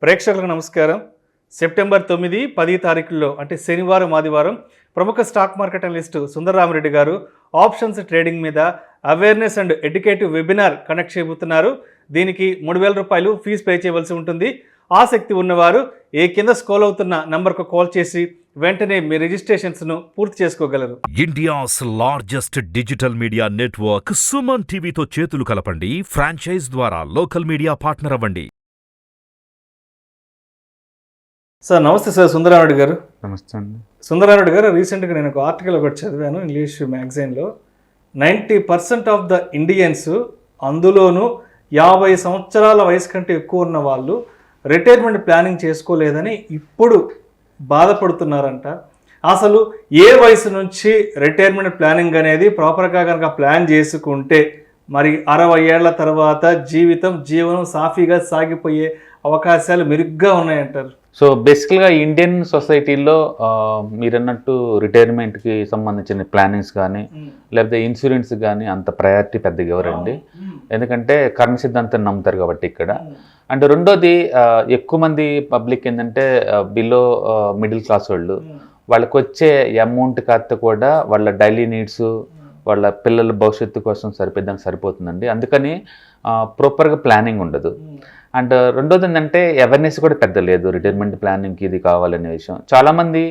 ప్రేక్షకులకు నమస్కారం. సెప్టెంబర్ 9, 10 తారీఖుల్లో అంటే శనివారం, ఆదివారం ప్రముఖ స్టాక్ మార్కెట్ అనలిస్ట్ సుందర రామిరెడ్డి గారు ఆప్షన్స్ ట్రేడింగ్ మీద awareness and educative webinar conduct చేయబోతున్నారు. దీనికి ₹3,000 ఫీజు పే చేయవలసి ఉంటుంది. ఆసక్తి ఉన్నవారు కింద స్క్రోల్ అవుతున్న నంబర్కు కాల్ చేసి వెంటనే మీ రిజిస్ట్రేషన్స్ను పూర్తి చేసుకోగలరు. India's largest digital media network Suman టీవీతో చేతులు కలపండి. ఫ్రాంచైజ్ ద్వారా లోకల్ మీడియా పార్ట్నర్ అవ్వండి. సార్ నమస్తే సార్, సుందరారెడ్డి గారు. నమస్తే అండి. సుందరారెడ్డి గారు, రీసెంట్గా నేను ఒక ఆర్టికల్ ఒకటి చదివాను ఇంగ్లీష్ మ్యాగజైన్లో. 90% ఆఫ్ ద ఇండియన్స్, అందులోనూ 50 సంవత్సరాల వయసు కంటే ఎక్కువ ఉన్న వాళ్ళు రిటైర్మెంట్ ప్లానింగ్ చేసుకోలేదని ఇప్పుడు బాధపడుతున్నారంట. అసలు ఏ వయసు నుంచి రిటైర్మెంట్ ప్లానింగ్ అనేది ప్రాపర్గా కనుక ప్లాన్ చేసుకుంటే మరి 60 ఏళ్ల తర్వాత జీవనం సాఫీగా సాగిపోయే అవకాశాలు మెరుగ్గా ఉన్నాయంటారు? సో బేసికల్గా ఇండియన్ సొసైటీలో మీరన్నట్టు రిటైర్మెంట్కి సంబంధించిన ప్లానింగ్స్ కానీ లేకపోతే ఇన్సూరెన్స్ కానీ అంత ప్రయారిటీ పెద్దగా ఎవరండి. ఎందుకంటే కర్మ సిద్ధాంతం నమ్ముతారు కాబట్టి ఇక్కడ. అండ్ రెండోది, ఎక్కువ మంది పబ్లిక్ ఏంటంటే బిలో మిడిల్ క్లాస్ వాళ్ళకి వచ్చే అమౌంట్ కాస్త కూడా వాళ్ళ డైలీ నీడ్స్, వాళ్ళ పిల్లల భవిష్యత్తు కోసం సరిపోతుందండి. అందుకని ప్రాపర్గా ప్లానింగ్ ఉండదు. అండ్ రెండోది ఏంటంటే అవేర్నెస్ కూడా పెద్ద లేదు రిటైర్మెంట్ ప్లానింగ్కి ఇది కావాలనే విషయం. చాలామంది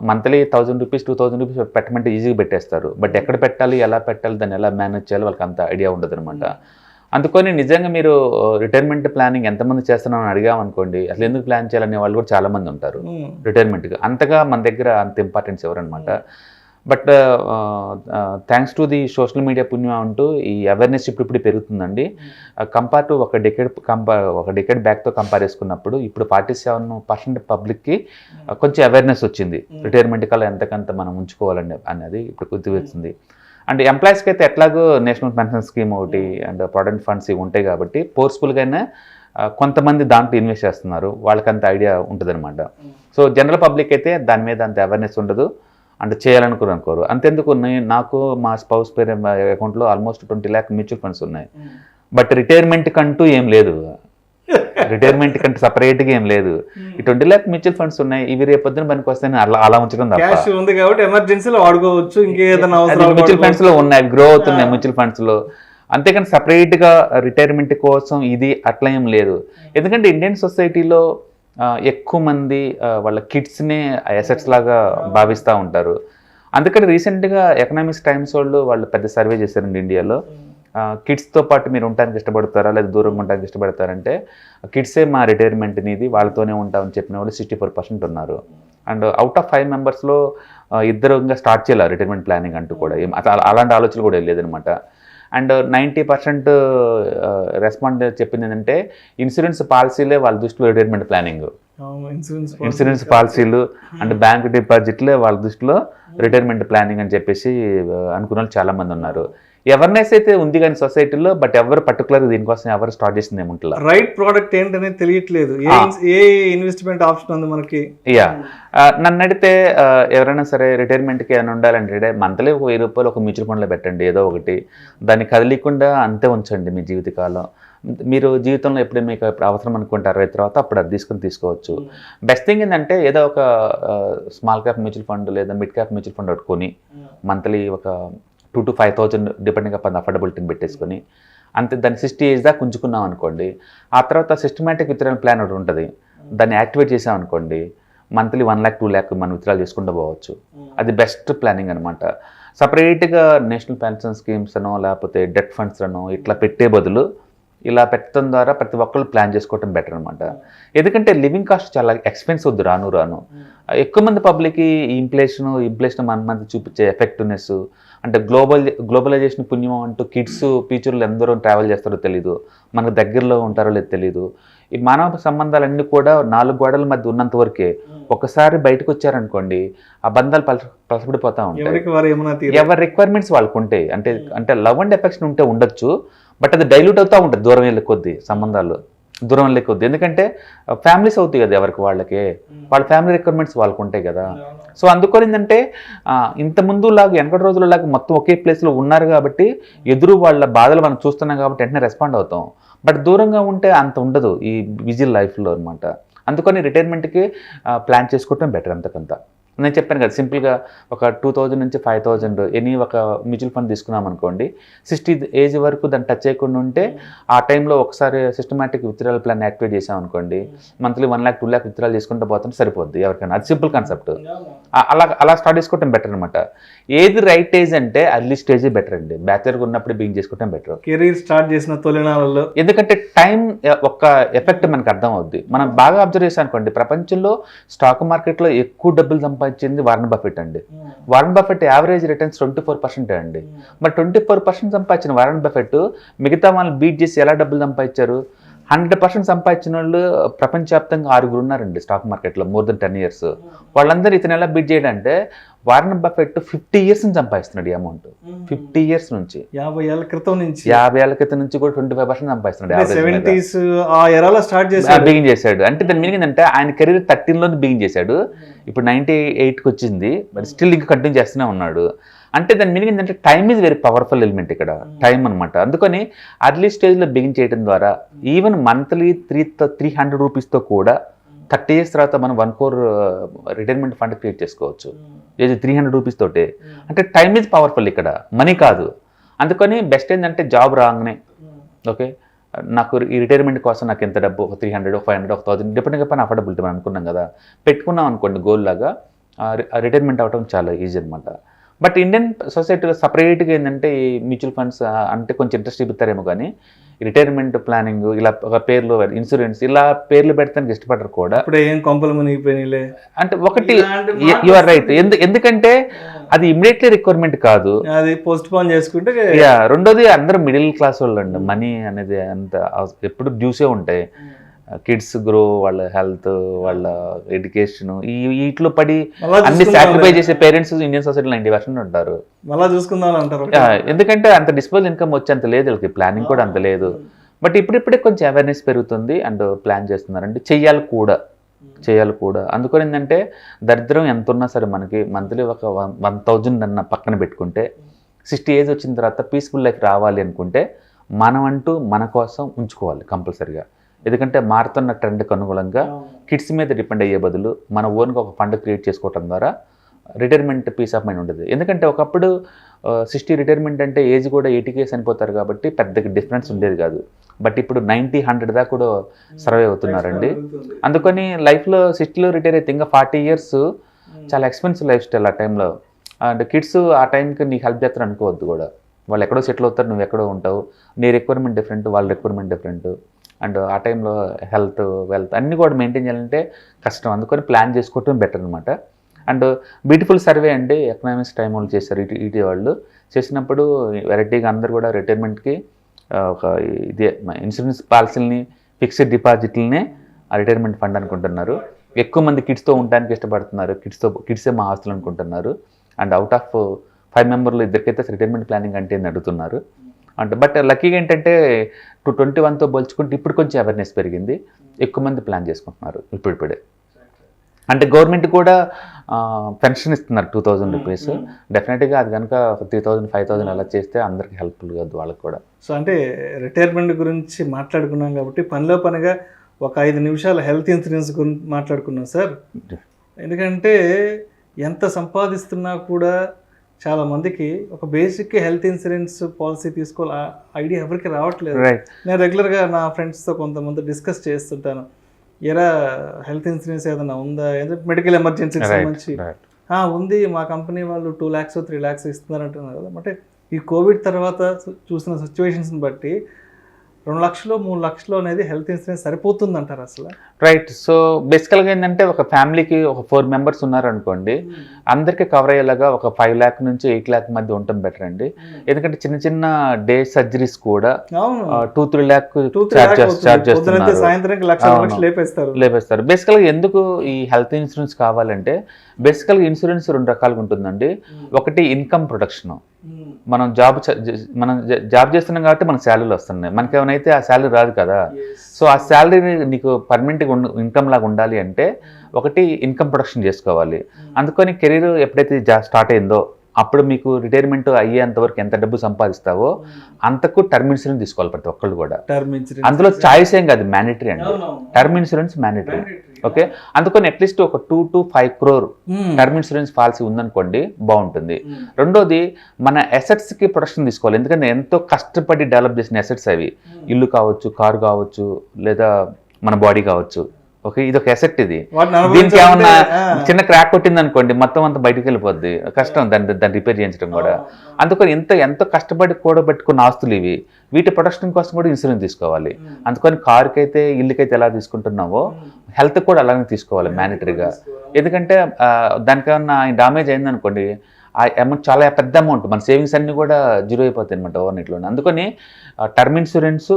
మంత్లీ ₹1,000, ₹2,000 పెట్టమంటే ఈజీగా పెట్టేస్తారు. బట్ ఎక్కడ పెట్టాలి, ఎలా పెట్టాలి, దాన్ని ఎలా మేనేజ్ చేయాలి వాళ్ళకి అంత ఐడియా ఉండదు అనమాట. అందుకని నిజంగా మీరు రిటైర్మెంట్ ప్లానింగ్ ఎంతమంది చేస్తున్నామని అడిగామనుకోండి, అసలు ఎందుకు ప్లాన్ చేయాలనే వాళ్ళు కూడా చాలామంది ఉంటారు. రిటైర్మెంట్గా అంతగా మన దగ్గర అంత ఇంపార్టెన్స్ ఎవరనమాట. But thanks to the social media పుణ్యం అంటూ ఈ అవేర్నెస్ ఇప్పుడు పెరుగుతుందండి. కంపేర్ టు ఒక డెకేడ్ బ్యాక్తో కంపేర్ చేసుకున్నప్పుడు ఇప్పుడు 47% పబ్లిక్కి కొంచెం అవేర్నెస్ వచ్చింది. రిటైర్మెంట్ కల్లా ఎంతకంత మనం ఉంచుకోవాలని అనేది ఇప్పుడు గుర్తువచ్చింది. అండ్ ఎంప్లాయీస్కి అయితే ఎట్లాగో నేషనల్ పెన్షన్ స్కీమ్ ఒకటి అండ్ ప్రావిడెంట్ ఫండ్స్ ఇవి ఉంటాయి కాబట్టి ఫోర్స్ఫుల్గానే కొంతమంది దాంట్లో ఇన్వెస్ట్ చేస్తున్నారు. వాళ్ళకి అంత ఐడియా ఉంటుంది అనమాట. సో జనరల్ పబ్లిక్ అయితే దాని మీద అంత అవేర్నెస్ ఉండదు అంటే చేయాలనుకోరు. అంతెందుకు నాకు మా స్పౌస్ పేరు అకౌంట్లో ఆల్మోస్ట్ 20 lakh మ్యూచువల్ ఫండ్స్ ఉన్నాయి. బట్ రిటైర్మెంట్ కంటూ ఏం లేదు. రిటైర్మెంట్ కంటూ సపరేట్గా ఏం లేదు. ఈ 20 lakh మ్యూచువల్ ఫండ్స్ ఉన్నాయి. ఇవి రేపొద్దున పనికి వస్తే అలా ఉంచడం ఎమర్జెన్సీలో వాడుకోవచ్చు. మ్యూచువల్ ఫండ్స్ లో ఉన్నాయి, గ్రో అవుతున్నాయి మ్యూచువల్ ఫండ్స్ లో. అంతేకాని సపరేట్గా రిటైర్మెంట్ కోసం ఇది అట్లా ఏం లేదు. ఎందుకంటే ఇండియన్ సొసైటీలో ఎక్కువ మంది వాళ్ళ కిడ్స్ని అసెట్స్ లాగా భావిస్తూ ఉంటారు. అందుకని రీసెంట్గా ఎకనామిక్స్ టైమ్స్ వాళ్ళు పెద్ద సర్వే చేశారండి ఇండియాలో. కిడ్స్తో పాటు మీరు ఉండడానికి ఇష్టపడతారా లేదా దూరంగా ఉండడానికి ఇష్టపడతారంటే కిడ్సే మా రిటైర్మెంట్ అనేది వాళ్ళతోనే ఉంటామని చెప్పిన వాళ్ళు 64% ఉన్నారు. అండ్ అవుట్ ఆఫ్ 5 మెంబర్స్లో ఇద్దరు ఇంకా స్టార్ట్ చేయాలి రిటైర్మెంట్ ప్లానింగ్ అంటూ కూడా అలాంటి ఆలోచనలు కూడా లేదనమాట. అండ్ 90% రెస్పాండ్ చెప్పింది ఏంటంటే ఇన్సూరెన్స్ పాలసీలే వాళ్ళ దృష్టిలో రిటైర్మెంట్ ప్లానింగ్. ఇన్సూరెన్స్ పాలసీలు అండ్ బ్యాంక్ డిపాజిట్లే వాళ్ళ దృష్టిలో రిటైర్మెంట్ ప్లానింగ్ అని చెప్పేసి అనుకున్న వాళ్ళు చాలామంది ఉన్నారు. అవేర్నెస్ అయితే ఉంది కానీ సొసైటీలో, బట్ ఎవరు పర్టికులర్గా దీనికోసం ఎవరు స్టార్ట్ చేసింది ఏముంటారు. రైట్ ప్రోడక్ట్ ఏంటనేది తెలియట్లేదు. ఏ ఇన్వెస్ట్మెంట్ ఆప్షన్ ఉంది మనకి? నన్ను అడిగితే ఎవరైనా సరే రిటైర్మెంట్కి ఏమైనా ఉండాలంటే మంత్లీ ₹1,000 ఒక మ్యూచువల్ ఫండ్లో పెట్టండి, ఏదో ఒకటి. దాన్ని కదలికుండా అంతే ఉంచండి మీ జీవితకాలం. మీరు జీవితంలో ఎప్పుడు మీకు అవసరం అనుకుంటే 60 తర్వాత అప్పుడు అది తీసుకోవచ్చు. బెస్ట్ థింగ్ ఏంటంటే ఏదో ఒక స్మాల్ క్యాప్ మ్యూచువల్ ఫండ్ లేదా మిడ్ క్యాప్ మ్యూచువల్ ఫండ్ పెట్టుకొని మంత్లీ ఒక 2,000 to 5,000 డిపెండింగ్ అపాన్ అఫోర్డబిలిటీని పెట్టేసుకొని అంతే దాన్ని 60 ఏజ్ దాకా ఉంచుకున్నాం అనుకోండి. ఆ తర్వాత సిస్టమేటిక్ విత్డ్రాయల్ ప్లాన్ ఒకటి ఉంటుంది. దాన్ని యాక్టివేట్ చేసామనుకోండి మంత్లీ 1 lakh 2 lakh మనం విత్డ్రాల్ చేసుకుంటూ పోవచ్చు. అది బెస్ట్ ప్లానింగ్ అనమాట. సపరేట్గా నేషనల్ పెన్షన్ స్కీమ్స్ అనో లేకపోతే డెట్ ఫండ్స్ అనో ఇట్లా పెట్టే బదులు ఇలా పెట్టడం ద్వారా ప్రతి ఒక్కళ్ళు ప్లాన్ చేసుకోవటం బెటర్ అనమాట. ఎందుకంటే లివింగ్ కాస్ట్ చాలా ఎక్స్పెన్సివ్ రాను. ఎక్కువ మంది పబ్లిక్కి ఇన్ఫ్లేషన్ మన చూపించే ఎఫెక్టివ్నెస్ అంటే గ్లోబలైజేషన్ పుణ్యం అంటూ కిడ్స్ ఫ్యూచర్లో ఎందరో ట్రావెల్ చేస్తారో తెలీదు, మనకు దగ్గరలో ఉంటారో లేదో తెలీదు. ఈ మానవ సంబంధాలన్నీ కూడా 4 గోడల మధ్య ఉన్నంత వరకే. ఒకసారి బయటకు వచ్చారనుకోండి ఆ బంధాలు పలసపడిపోతూ ఉంటాయి. ఎవరి రిక్వైర్మెంట్స్ వాళ్ళకు ఉంటాయి. అంటే లవ్ అండ్ ఎఫెక్షన్ ఉంటే ఉండొచ్చు, బట్ అది డైల్యూట్ అవుతూ ఉంటుంది దూరం వెళ్ళే కొద్దీ సంబంధాలు. దూరం లేకొద్ది. ఎందుకంటే ఫ్యామిలీస్ అవుతాయి కదా ఎవరికి వాళ్ళకి, వాళ్ళ ఫ్యామిలీ రిక్వైర్మెంట్స్ వాళ్ళకు ఉంటాయి కదా. సో అందుకని ఏంటంటే ఇంత ముందులాగా వెనకటి రోజులలాగా మొత్తం ఒకే ప్లేస్లో ఉన్నారు కాబట్టి ఎదురు వాళ్ళ బాధలు మనం చూస్తున్నాం కాబట్టి వెంటనే రెస్పాండ్ అవుతాం. బట్ దూరంగా ఉంటే అంత ఉండదు ఈ బిజీ లైఫ్లో అనమాట. అందుకని రిటైర్మెంట్కి ప్లాన్ చేసుకోవటం బెటర్ అంతకంత. నేను చెప్పాను కదా, సింపుల్గా ఒక 2000 నుంచి 5000 ఎనీ ఒక మ్యూచువల్ ఫండ్ తీసుకున్నాం అనుకోండి, 60 ఏజ్ వరకు దాన్ని టచ్ చేయకుండా ఉంటే ఆ టైంలో ఒకసారి సిస్టమాటిక్ విత్డ్రాల్ ప్లాన్ యాక్టివేట్ చేసాం అనుకోండి, మంత్లీ 1 lakh 2 lakh విత్డ్రాల్ చేసుకుంటూ పోతుంటే సరిపోద్ది ఎవరికైనా. అది సింపుల్ కాన్సెప్ట్. అలా స్టార్ట్ చేసుకోవటం బెటర్ అనమాట. ఏది రైట్ ఏజ్ అంటే అర్లీ స్టేజే బెటర్ అండి. బ్యాచిలర్గా ఉన్నప్పుడు బిగింగ్ చేసుకోవటం బెటర్. కెరీర్ స్టార్ట్ చేసిన తొలినాళ్ళలో, ఎందుకంటే టైం ఒక్క ఎఫెక్ట్ మనకు అర్థం అవుద్ది. మనం బాగా అబ్జర్వ్ చేసాం అనుకోండి, ప్రపంచంలో స్టాక్ మార్కెట్లో ఎక్కువ డబ్బులు సంపాదించింది వారన్ బఫెట్ అండి. వారన్ బఫెట్ యావరేజ్ రిటర్న్స్ 24% అండి. మరి 24% సంపాదించిన వారన్ బఫెట్ మిగతా వాళ్ళని బీట్ చేసి ఎలా డబ్బులు సంపాదించారు? 100% సంపాదించిన వాళ్ళు ప్రపంచవ్యాప్తంగా 6 ఉన్నారండి స్టాక్ మార్కెట్లో మోర్ దెన్ 10 years. వాళ్ళందరూ ఇతను ఎలా బీట్ చేయాలంటే వారన్ బఫెట్ 50 years నుంచి సంపాదిస్తున్నాడు ఈ అమౌంట్. 50 years నుంచి, 50 ఏళ్ల క్రితం నుంచి, 50 ఏళ్ల క్రితం నుంచి కూడా 25% సంపాదిస్తున్నాడు. 70s ఆ ఎరాలో స్టార్ట్ బిగిన్ చేశాడు. అంటే దాని మీనింగ్ ఏంటంటే ఆయన కెరీర్ 13లోనే బిగిన్ చేశాడు. ఇప్పుడు 98కి వచ్చింది, మరి స్టిల్ ఇంకా కంటిన్యూ చేస్తూనే ఉన్నాడు. అంటే దాని మీనింగ్ ఏంటంటే time is very powerful element ఇక్కడ, టైం అనమాట. అందుకని అర్లీ స్టేజ్లో బిగిన్ చేయడం ద్వారా ఈవెన్ మంత్లీ 300 రూపీస్తో కూడా 30 years తర్వాత మనం 1 crore రిటైర్మెంట్ ఫండ్ క్రియేట్ చేసుకోవచ్చు. ఏది 300 రూపీస్ తోటే. అంటే టైం ఈజ్ పవర్ఫుల్ ఇక్కడ, మనీ కాదు. అందుకని బెస్ట్ ఏంటంటే జాబ్ రాగానే ఓకే నాకు ఈ రిటైర్మెంట్ కోసం నాకు ఎంత డబ్బు, ఒక 300 500 1000 డిపెండింగ్ అపాన్ అఫోర్డబిలిటీ మనం అనుకున్నాం కదా, పెట్టుకున్నాం అనుకోండి గోల్ లాగా, రిటైర్మెంట్ అవ్వడం చాలా ఈజీ అనమాట. బట్ ఇండియన్ సొసైటీలో సపరేట్గా ఏంటంటే ఈ మ్యూచువల్ ఫండ్స్ అంటే కొంచెం ఇంట్రెస్ట్ చూపిస్తారేమో, కానీ రిటైర్మెంట్ ప్లానింగ్ ఇలా ఒక పేర్లు ఇన్సూరెన్స్ ఇలా పేర్లు పెడతానికి ఇష్టపడరు కూడా. ఇప్పుడు ఏం కొంపలు మునిగిపోయినాయిలే అంటే ఒకటి యు ఆర్ రైట్. ఎందుకంటే అది ఇమ్మీడియట్లీ రిక్వైర్మెంట్ కాదు, అది పోస్ట్ పోన్ చేసుకుంటే. రెండోది అందరూ మిడిల్ క్లాస్ వాళ్ళు అండి. మనీ అనేది అంత ఎప్పుడు డ్యూసే ఉంటాయి. కిడ్స్ గ్రో, వాళ్ళ హెల్త్, వాళ్ళ ఎడ్యుకేషన్, వీటిలో పడి అన్ని సాక్రిఫై చేసే పేరెంట్స్ ఇండియన్ సొసైటీలో 90% ఉంటారు. మళ్ళీ చూసుకుందాం అంటారు. ఎందుకంటే అంత డిస్పోజల్ ఇన్కమ్ వచ్చేంత లేదు వీళ్ళకి, ప్లానింగ్ కూడా అంత లేదు. బట్ ఇప్పుడిప్పుడే కొంచెం అవేర్నెస్ పెరుగుతుంది అండ్ ప్లాన్ చేస్తున్నారండి. చెయ్యాలి కూడా. అందుకని ఏంటంటే దరిద్రం ఎంత ఉన్నా సరే మనకి మంత్లీ ఒక 1000 అన్న పక్కన పెట్టుకుంటే 60 ఏజ్ వచ్చిన తర్వాత పీస్ఫుల్ లైఫ్ రావాలి అనుకుంటే మనం అంటూ మన కోసం ఉంచుకోవాలి కంపల్సరిగా. ఎందుకంటే మారుతున్న ట్రెండ్కి అనుగుణంగా కిడ్స్ మీద డిపెండ్ అయ్యే బదులు మన ఓన్గా ఒక ఫండ్ క్రియేట్ చేసుకోవడం ద్వారా రిటైర్మెంట్ పీస్ ఆఫ్ మైండ్ ఉంటుంది. ఎందుకంటే ఒకప్పుడు 60 రిటైర్మెంట్ అంటే ఏజ్ కూడా 80 చనిపోతారు కాబట్టి పెద్దగా డిఫరెన్స్ ఉండేది కాదు. బట్ ఇప్పుడు 90 100 దాకా కూడా సర్వే అవుతున్నారండి. అందుకని లైఫ్లో 60లో రిటైర్ అయితే ఇంకా 40 years చాలా ఎక్స్పెన్సివ్ లైఫ్ స్టైల్ ఆ టైంలో. అండ్ కిడ్స్ ఆ టైంకి నీకు హెల్ప్ చేస్తారు అనుకోవద్దు కూడా. వాళ్ళు ఎక్కడో సెటిల్ అవుతారు, నువ్వు ఎక్కడో ఉంటావు. నీ రిక్వైర్మెంట్ డిఫరెంట్, వాళ్ళ రిక్వైర్మెంట్ డిఫరెంట్. అండ్ ఆ టైంలో హెల్త్ వెల్త్ అన్నీ కూడా మెయింటైన్ చేయాలంటే కష్టం. అందుకని ప్లాన్ చేసుకోవటం బెటర్ అనమాట. అండ్ బ్యూటిఫుల్ సర్వే అండి ఎకనామిక్స్ టైం వాళ్ళు చేశారు, ఈటీ వాళ్ళు చేసినప్పుడు వెరైటీగా అందరు కూడా రిటైర్మెంట్కి ఒక ఇదే ఇన్సూరెన్స్ పాలసీలని, ఫిక్స్డ్ డిపాజిట్లనే ఆ రిటైర్మెంట్ ఫండ్ అనుకుంటున్నారు. ఎక్కువ మంది కిడ్స్తో ఉండడానికి ఇష్టపడుతున్నారు, కిడ్సే మా ఆస్తులు అనుకుంటున్నారు. And out of 5 members 2 retirement planning అంటే అడుగుతున్నారు. అంటే బట్ లక్కీగా ఏంటంటే 2021తో పోల్చుకుంటే ఇప్పుడు కొంచెం అవేర్నెస్ పెరిగింది, ఎక్కువ మంది ప్లాన్ చేసుకుంటున్నారు ఇప్పుడిప్పుడే. అంటే గవర్నమెంట్ కూడా పెన్షన్ ఇస్తున్నారు 2000 రూపీస్. డెఫినెట్గా అది కనుక 3000 5000 అలా చేస్తే అందరికి హెల్ప్ఫుల్ కాదు వాళ్ళకి కూడా. సో అంటే రిటైర్మెంట్ గురించి మాట్లాడుకున్నాం కాబట్టి పనిలో పనిగా ఒక 5 నిమిషాలు హెల్త్ ఇన్సూరెన్స్ గురించి మాట్లాడుకున్నాం సార్. ఎందుకంటే ఎంత సంపాదిస్తున్నా కూడా చాలామందికి ఒక బేసిక్ హెల్త్ ఇన్సూరెన్స్ పాలసీ తీసుకోవాలి ఐడియా ఎవరికి రావట్లేదు. నేను రెగ్యులర్గా నా ఫ్రెండ్స్తో కొంతమంది డిస్కస్ చేస్తుంటాను, ఎరా హెల్త్ ఇన్సూరెన్స్ ఏదైనా ఉందా, మెడికల్ ఎమర్జెన్సీకి సంబంధించి ఉంది, మా కంపెనీ వాళ్ళు 2 lakhs 3 lakhs ఇస్తున్నారంటున్నారు కదా. అంటే ఈ కోవిడ్ తర్వాత చూసిన సిచ్యువేషన్స్ని బట్టి 2 లక్షలు 3 లక్షలు అనేది హెల్త్ ఇన్సూరెన్స్ సరిపోతుంది అంటారు అసలు? రైట్. సో బేసికల్గా ఏంటంటే ఒక ఫ్యామిలీకి ఒక 4 members ఉన్నారనుకోండి, అందరికీ కవర్ అయ్యేలాగా ఒక 5 lakh నుంచి 8 lakh మధ్య ఉండటం బెటర్ అండి. ఎందుకంటే చిన్న చిన్న డే సర్జరీస్ కూడా 2-3 lakh చార్జ్ చేస్తున్నారు, లేపేస్తారు. బేసికల్గా ఎందుకు ఈ హెల్త్ ఇన్సూరెన్స్ కావాలంటే బేసికల్గా ఇన్సూరెన్స్ 2 రకాలుగా ఉంటుందండి. ఒకటి ఇన్కమ్ ప్రొటెక్షన్. మనం జాబ్ చేస్తున్నాం కాబట్టి మనకు శాలరీలు వస్తున్నాయి, మనకేమైనా ఆ శాలరీ రాదు కదా. సో ఆ శాలరీ నీకు పర్మనెంట్గా ఇన్కమ్ లాగా ఉండాలి అంటే ఒకటి ఇన్కమ్ ప్రొటెక్షన్ చేసుకోవాలి. అందుకని కెరీర్ ఎప్పుడైతే స్టార్ట్ అయిందో అప్పుడు మీకు రిటైర్మెంట్ అయ్యేంత వరకు ఎంత డబ్బు సంపాదిస్తావో అంతకు టర్మ్ ఇన్సూరెన్స్ తీసుకోవాలి ప్రతి ఒక్కళ్ళు కూడా. టర్మ్ ఇన్సూరెన్స్ అందులో చాయిస్ ఏం కాదు, మ్యాండేటరీ అండి. Term insurance mandatory. ఓకే, అందుకని అట్లీస్ట్ ఒక 2 to 5 crore term insurance policy ఉందనుకోండి బాగుంటుంది. రెండోది మన అసెట్స్ కి ప్రొటెక్షన్ తీసుకోవాలి, ఎందుకంటే ఎంతో కష్టపడి డెవలప్ చేసిన అసెట్స్ అవి. ఇల్లు కావచ్చు, కారు కావచ్చు, లేదా మన బాడీ కావచ్చు. ఓకే, ఇది ఒక అసెట్. ఇది దీనికి ఏమన్నా చిన్న క్రాక్ కొట్టింది అనుకోండి మొత్తం అంతా బయటకు వెళ్ళిపోద్ది, కష్టం దాన్ని రిపేర్ చేయించడం కూడా. అందుకని ఎంతో కష్టపడి కూడబెట్టుకున్న ఆస్తులు ఇవి, వీటి ప్రొటెక్షన్ కోసం కూడా ఇన్సూరెన్స్ తీసుకోవాలి. అందుకని కారుకి అయితే ఇల్లుకైతే ఎలా తీసుకుంటున్నావో హెల్త్ కూడా అలాగే తీసుకోవాలి మ్యాండేటరీగా. ఎందుకంటే దానికి ఏమన్నా డ్యామేజ్ అయిందనుకోండి ఆ అమౌంట్ చాలా పెద్ద అమౌంట్, మన సేవింగ్స్ అన్ని కూడా జీరో అయిపోతాయి అనమాట ఓవర్నైట్లో. అందుకని term insurance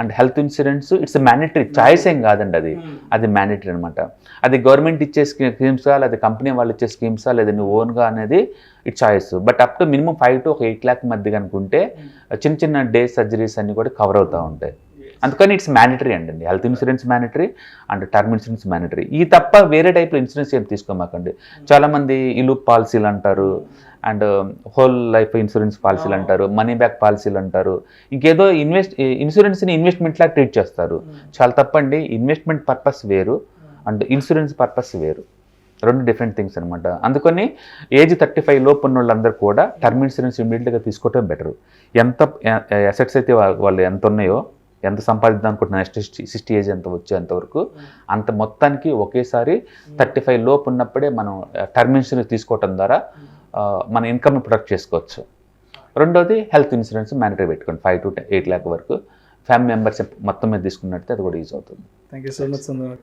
and health insurance it's mandatory, choice ఏం కాదండి, అది మ్యాండేటరీ అనమాట. అది గవర్నమెంట్ ఇచ్చే స్కీమ్సా, లేదా కంపెనీ వాళ్ళు ఇచ్చే స్కీమ్సా, లేదా నువ్వు ఓన్గా అనేది it choice. But up to minimum 5 to 8 lakh మధ్య కనుకుంటే చిన్న డే సర్జరీస్ అన్ని కూడా కవర్ అవుతూ ఉంటాయి. అందుకని ఇట్స్ మ్యాండేటరీ అండి. Health insurance mandatory and term insurance mandatory. ఈ తప్ప వేరే టైప్లో ఇన్సూరెన్స్ ఏం తీసుకోమాకండి. చాలామంది ఇల్లు పాలసీలు అంటారు, అండ్ హోల్ లైఫ్ ఇన్సూరెన్స్ పాలసీలు అంటారు, మనీ బ్యాక్ పాలసీలు అంటారు, ఇంకేదో ఇన్సూరెన్స్ని ఇన్వెస్ట్మెంట్లా ట్రీట్ చేస్తారు. చాలా తప్పండి. ఇన్వెస్ట్మెంట్ పర్పస్ వేరు అండ్ ఇన్సూరెన్స్ పర్పస్ వేరు, రెండు డిఫరెంట్ థింగ్స్ అనమాట. అందుకని ఏజ్ 35 లోపు ఉన్న వాళ్ళందరూ కూడా టర్మ్ ఇన్సూరెన్స్ ఇమీడియట్గా తీసుకోవటం బెటరు. ఎంత అసెట్స్ అయితే వాళ్ళు ఎంత ఉన్నాయో, ఎంత సంపాదిద్దాం అనుకుంటున్నా నెక్స్ట్ 60 ఏజ్ ఎంత వచ్చేంత వరకు అంత మొత్తానికి ఒకేసారి 35 లోపు ఉన్నప్పుడే మనం టర్మ్ ఇన్సూరెన్స్ తీసుకోవటం ద్వారా మన ఇన్కమ్ ప్రొటెక్ట్ చేసుకోవచ్చు. రెండోది హెల్త్ ఇన్సూరెన్స్ మ్యాండేటరీ పెట్టుకోండి 5 to 8 lakh వరకు. ఫ్యామిలీ మెంబర్స్ మొత్తం మీద తీసుకున్నట్టు అది కూడా యూజ్ అవుతుంది. Thank you so much Sundar.